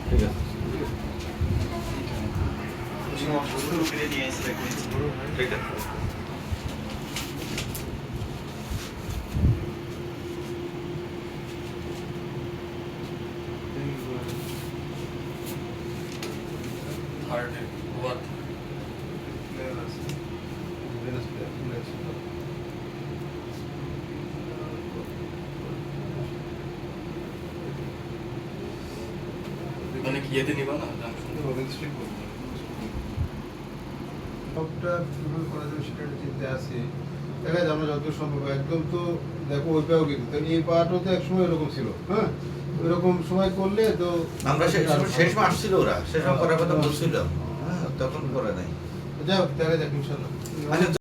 ঠিক আছে। ঠিক আছে। মানে কি ইয়েতে নিবা না সবটা কিভাবে করা যাবে সেটা একটা চিন্তা আছে। দেখা যায় আমরা যত সম্ভব একদম তো দেখো ওই পাও কিন্তু তো এই পাটাও তো একসময় এরকম ছিল, হ্যাঁ ওইরকম সময় করলে তো আমরা শেষ সময় আসছিল ওরা শেষ সময় করার কথা বলছিল, হ্যাঁ তখন করে নাই। যাই হোক দেখা যাক ইনশাল্লাহ।